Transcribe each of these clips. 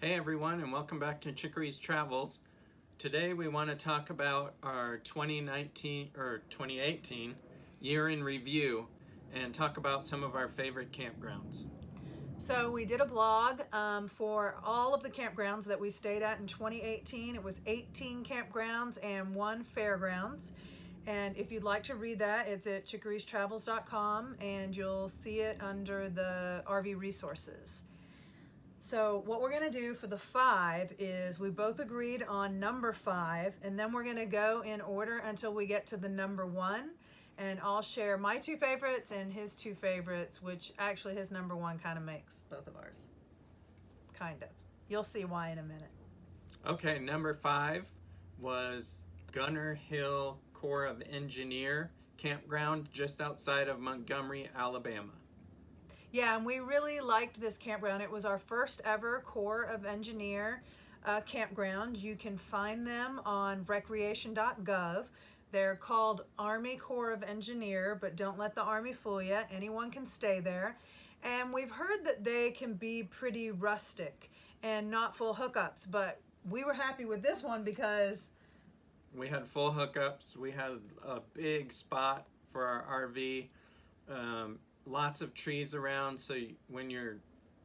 Hey everyone, and welcome back to Chicory's Travels. Today we want to talk about our 2018 year in review and talk about some of our favorite campgrounds. So we did a blog for all of the campgrounds that we stayed at in 2018. It was 18 campgrounds and 1 fairgrounds. And if you'd like to read that, it's at chicorystravels.com and you'll see it under the RV resources. So what we're going to do for the 5 is we both agreed on number 5, and then we're going to go in order until we get to the number 1. And I'll share my 2 favorites and his 2 favorites, which actually his number 1 kind of makes both of ours. Kind of. You'll see why in a minute. Okay, number 5 was Gunnar Hill Corps of Engineer Campground just outside of Montgomery, Alabama. Yeah, and we really liked this campground. It was our first ever Corps of Engineer campground. You can find them on recreation.gov. They're called Army Corps of Engineer, but don't let the Army fool you. Anyone can stay there. And we've heard that they can be pretty rustic and not full hookups, but we were happy with this one because we had full hookups. We had a big spot for our RV. Lots of trees around, so when you're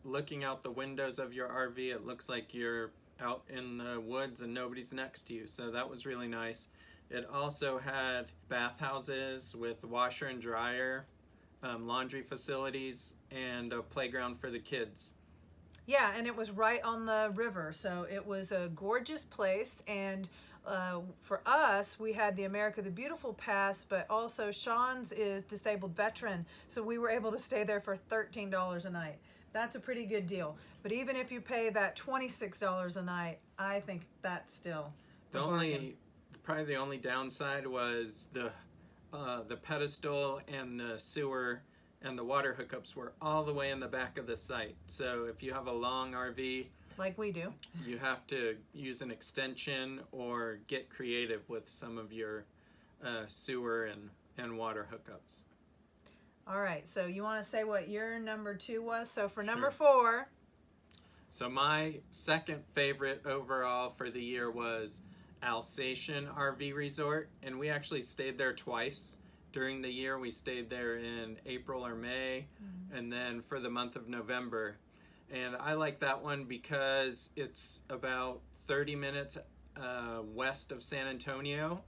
looking out the windows of your RV, it looks like you're out in the woods and nobody's next to you, so that was really nice. It also had bathhouses with washer and dryer, laundry facilities, and a playground for the kids. Yeah, and it was right on the river, so it was a gorgeous place. And for us, we had the America the Beautiful pass, but also Sean's is disabled veteran, so we were able to stay there for $13 a night. That's a pretty good deal. But even if you pay that $26 a night, I think that's still probably the only downside was the pedestal and the sewer and the water hookups were all the way in the back of the site. So if you have a long RV, like we do, you have to use an extension or get creative with some of your sewer and water hookups. All right, so you want to say what your number 2 was? So for number Sure. 4. So my second favorite overall for the year was Alsatian RV Resort, and we actually stayed there twice during the year. We stayed there in April or May, and then for the month of November. And I like that one because it's about 30 minutes west of San Antonio,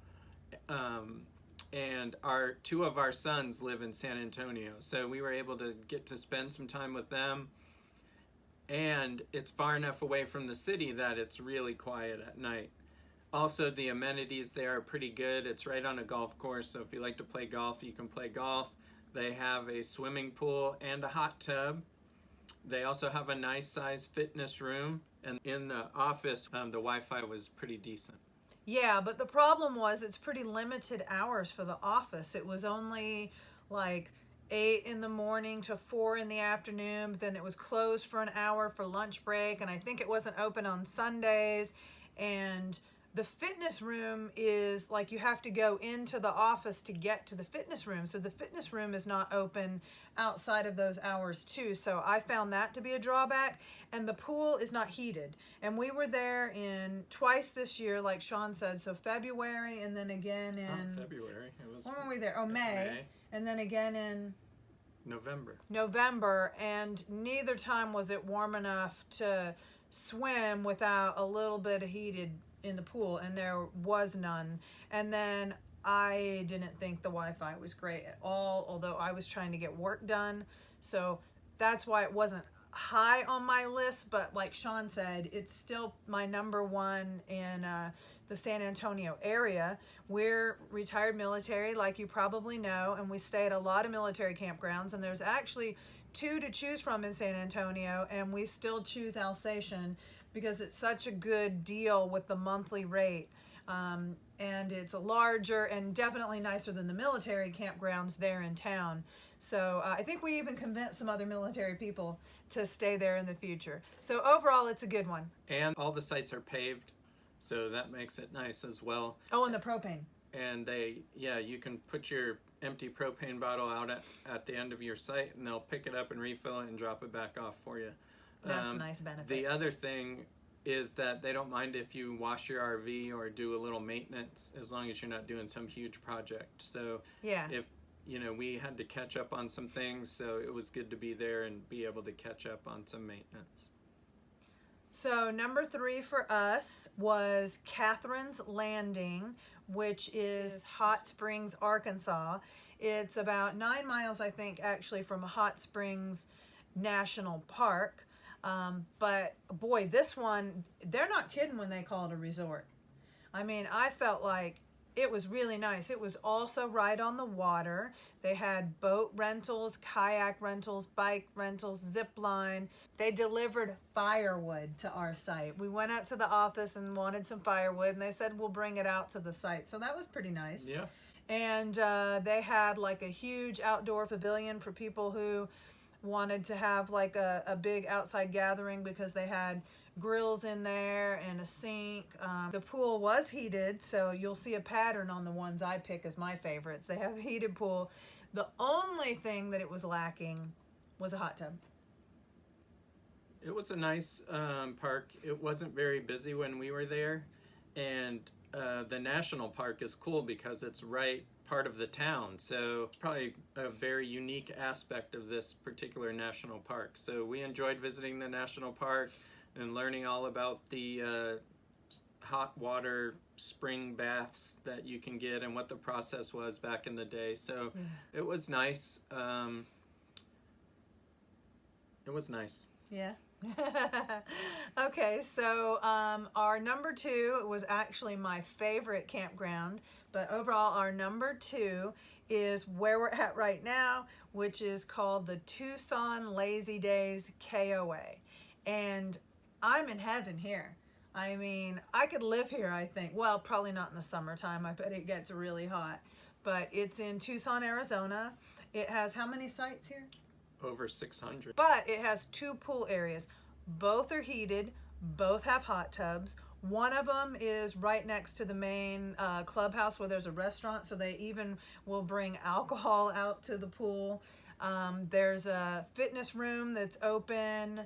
and 2 of our sons live in San Antonio, so we were able to get to spend some time with them. And it's far enough away from the city that it's really quiet at night. Also, the amenities there are pretty good. It's right on a golf course, so if you like to play golf, you can play golf. They have a swimming pool and a hot tub. They also have a nice sized fitness room, and in the office, the Wi-Fi was pretty decent. Yeah, but the problem was it's pretty limited hours for the office. It was only like 8 in the morning to 4 in the afternoon, but then it was closed for an hour for lunch break, and I think it wasn't open on Sundays. And the fitness room is like you have to go into the office to get to the fitness room. So the fitness room is not open outside of those hours too. So I found that to be a drawback. And the pool is not heated. And we were there twice this year, like Sean said. So February and then again in... Not February. It was... When were we there? Oh, May. And then again in... November. And neither time was it warm enough to swim without a little bit of heated in the pool, and there was none. And then I didn't think the Wi-Fi was great at all, although I was trying to get work done, so that's why it wasn't high on my list. But like Sean said, it's still my number 1 in the San Antonio area. We're retired military, like you probably know, and we stay at a lot of military campgrounds, and there's actually 2 to choose from in San Antonio, and we still choose Alsatian because it's such a good deal with the monthly rate. And it's larger and definitely nicer than the military campgrounds there in town. So I think we even convinced some other military people to stay there in the future. So overall, it's a good one. And all the sites are paved, so that makes it nice as well. Oh, and the propane. And you can put your empty propane bottle out at the end of your site, and they'll pick it up and refill it and drop it back off for you. That's a nice benefit. The other thing is that they don't mind if you wash your RV or do a little maintenance, as long as you're not doing some huge project. So Yeah. if we had to catch up on some things, so it was good to be there and be able to catch up on some maintenance. So number 3 for us was Katherines Landing, which is Hot Springs, Arkansas. It's about 9 miles, I think, actually, from Hot Springs National Park. But boy, this one, they're not kidding when they call it a resort. I mean, I felt like it was really nice. It was also right on the water. They had boat rentals, kayak rentals, bike rentals, zip line. They delivered firewood to our site. We went up to the office and wanted some firewood, and they said, we'll bring it out to the site. So that was pretty nice. Yeah. And they had like a huge outdoor pavilion for people who wanted to have like a big outside gathering, because they had grills in there and a sink. The pool was heated, so you'll see a pattern on the ones I pick as my favorites. They have a heated pool. The only thing that it was lacking was a hot tub. It was a nice park. It wasn't very busy when we were there, and the national park is cool because it's right part of the town, so it's probably a very unique aspect of this particular national park. So we enjoyed visiting the national park and learning all about the hot water spring baths that you can get and what the process was back in the day. So it was nice. It was nice. Yeah. Okay, so our number 2 was actually my favorite campground, but overall our number 2 is where we're at right now, which is called the Tucson Lazydays KOA. And I'm in heaven here. I mean, I could live here, I think. Well, probably not in the summertime. I bet it gets really hot. But it's in Tucson, Arizona. It has how many sites here? Over 600. But it has 2 pool areas. Both are heated. Both have hot tubs. One of them is right next to the main clubhouse where there's a restaurant, so they even will bring alcohol out to the pool. There's a fitness room that's open,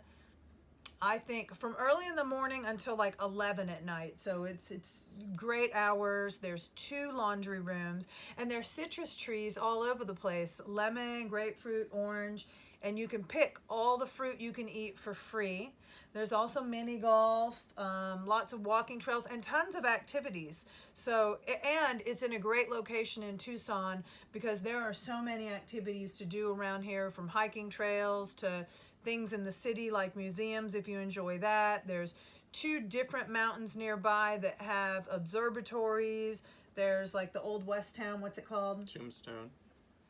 I think, from early in the morning until like 11 at night. So it's great hours. There's 2 laundry rooms, and there's citrus trees all over the place. Lemon, grapefruit, orange, and you can pick all the fruit you can eat for free. There's also mini golf, lots of walking trails, and tons of activities. So, and it's in a great location in Tucson because there are so many activities to do around here, from hiking trails to things in the city like museums if you enjoy that. There's 2 different mountains nearby that have observatories. There's like the old West Town, what's it called? Tombstone.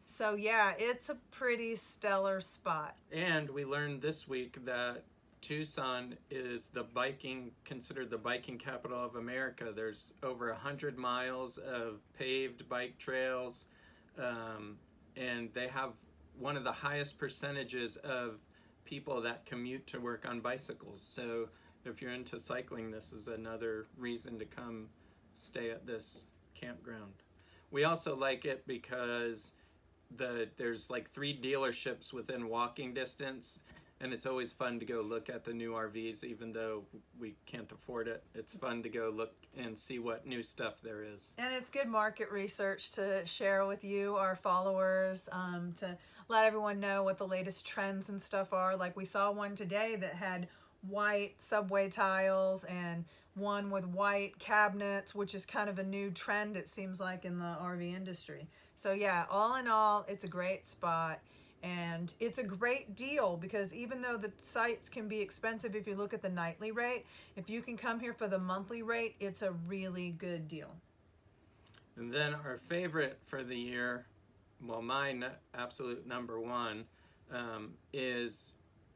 So yeah, it's a pretty stellar spot. And we learned this week that Tucson is considered the biking capital of America. There's over 100 miles of paved bike trails, and they have one of the highest percentages of people that commute to work on bicycles. So if you're into cycling, this is another reason to come stay at this campground. We also like it because there's like 3 dealerships within walking distance, and it's always fun to go look at the new RVs, even though we can't afford it. It's fun to go look and see what new stuff there is. And it's good market research to share with you, our followers, to let everyone know what the latest trends and stuff are. Like we saw one today that had white subway tiles and one with white cabinets, which is kind of a new trend, it seems like, in the RV industry. So yeah, all in all, it's a great spot. And it's a great deal because even though the sites can be expensive if you look at the nightly rate, if you can come here for the monthly rate, it's a really good deal. And then our favorite for the year, well, my absolute number 1, is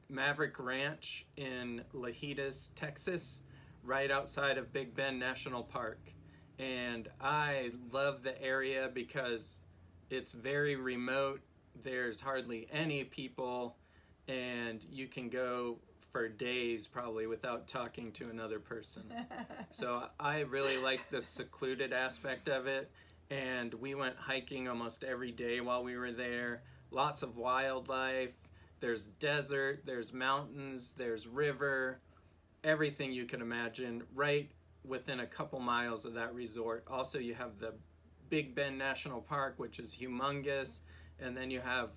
Maverick Ranch in Lajitas, Texas, right outside of Big Bend National Park. And I love the area because it's very remote. There's hardly any people, and you can go for days probably without talking to another person. So I really like the secluded aspect of it, and we went hiking almost every day while we were there. Lots of wildlife. There's desert, there's mountains, there's river. everything you can imagine right within a couple miles of that resort. Also, you have the Big Bend National Park, which is humongous, and then you have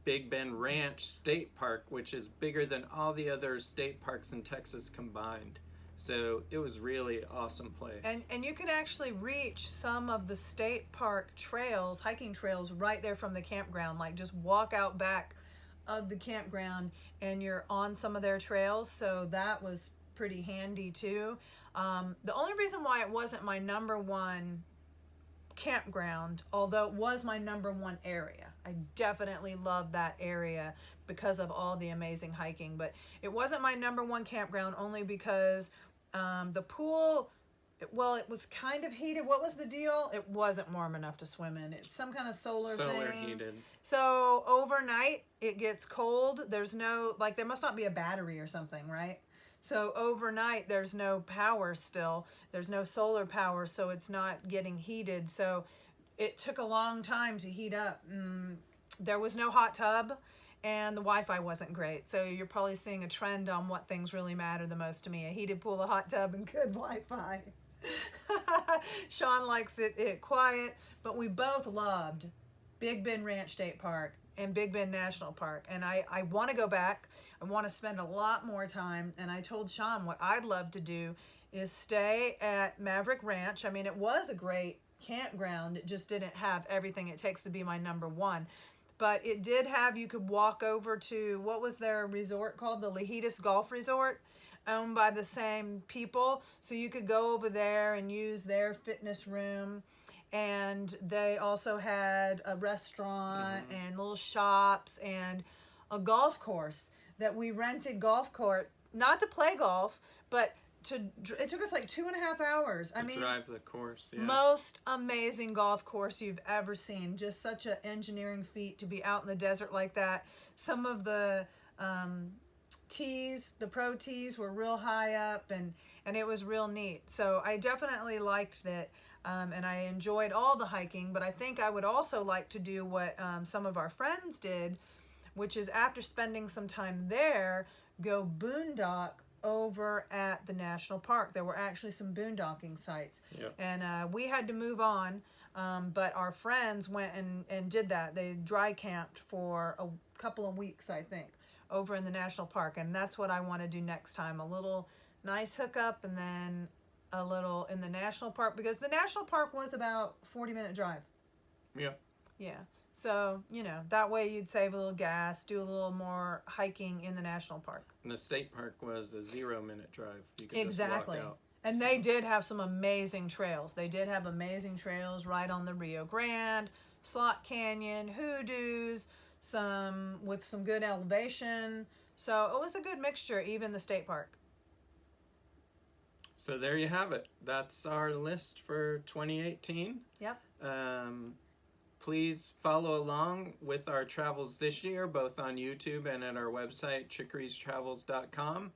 Big Bend Ranch State Park, which is bigger than all the other state parks in Texas combined. So it was really awesome place. And you can actually reach some of the state park trails, hiking trails, right there from the campground. Like just walk out back of the campground and you're on some of their trails. So that was pretty handy too. The only reason why it wasn't my number one campground, although it was my number one area, I definitely love that area because of all the amazing hiking, but it wasn't my number one campground only because the pool, it was kind of heated. What was the deal? It wasn't warm enough to swim in. It's some kind of solar thing. Heated. So overnight it gets cold. There's no, like, there must not be a battery or something, right? So overnight there's no power still. There's no solar power, so it's not getting heated. So it took a long time to heat up. There was no hot tub and the Wi-Fi wasn't great. So you're probably seeing a trend on what things really matter the most to me: a heated pool, a hot tub, and good Wi-Fi. Sean likes it quiet, but we both loved Big Bend Ranch State Park and Big Bend National Park. And I want to go back. I want to spend a lot more time. And I told Sean what I'd love to do is stay at Maverick Ranch. I mean, it was a great campground. It just didn't have everything it takes to be my number one. But it did have, you could walk over to, what was their resort called? The Lazydays Golf Resort, owned by the same people. So you could go over there and use their fitness room. And they also had a restaurant and little shops and a golf course that we rented golf court, not to play golf, but it took us like 2.5 hours. I mean, drive the course. Yeah. Most amazing golf course you've ever seen. Just such an engineering feat to be out in the desert like that. Some of the tees, the pro tees, were real high up, and it was real neat. So I definitely liked it, and I enjoyed all the hiking. But I think I would also like to do what some of our friends did, which is after spending some time there, go boondock over at the national park. There were actually some boondocking sites. Yep. And we had to move on, but our friends went and did that. They dry camped for a couple of weeks, I think, over in the national park. And that's what I want to do next time. A little nice hookup and then a little in the national park, because the national park was about 40-minute drive. Yeah. Yeah. So, you know, that way you'd save a little gas, do a little more hiking in the national park. And the state park was a 0-minute drive. You could Exactly. just walk out. And they did have some amazing trails. They did have amazing trails right on the Rio Grande, Slot Canyon, Hoodoos, with some good elevation. So it was a good mixture, even the state park. So there you have it. That's our list for 2018. Yep. Please follow along with our travels this year, both on YouTube and at our website, chickeriestravels.com.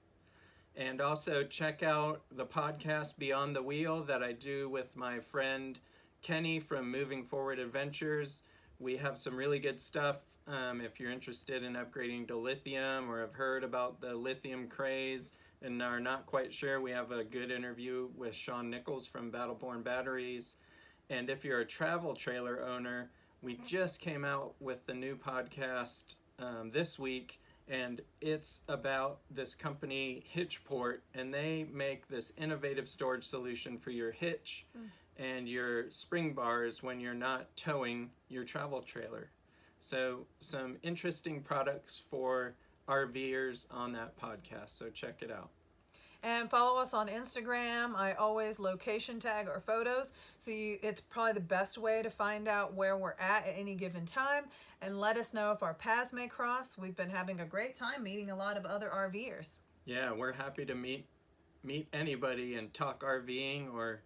And also check out the podcast Beyond the Wheel that I do with my friend Kenny from Moving Forward Adventures. We have some really good stuff. If you're interested in upgrading to lithium or have heard about the lithium craze and are not quite sure, we have a good interview with Sean Nichols from Battleborn Batteries. And if you're a travel trailer owner, we just came out with the new podcast this week, and it's about this company, Hitchport, and they make this innovative storage solution for your hitch and your spring bars when you're not towing your travel trailer. So some interesting products for RVers on that podcast, so check it out. And follow us on Instagram. I always location tag our photos. So it's probably the best way to find out where we're at any given time. And let us know if our paths may cross. We've been having a great time meeting a lot of other RVers. Yeah, we're happy to meet anybody and talk RVing or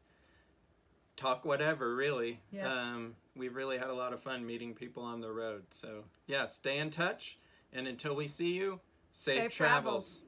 talk whatever, really. Yeah. We've really had a lot of fun meeting people on the road. So, yeah, stay in touch. And until we see you, safe travels.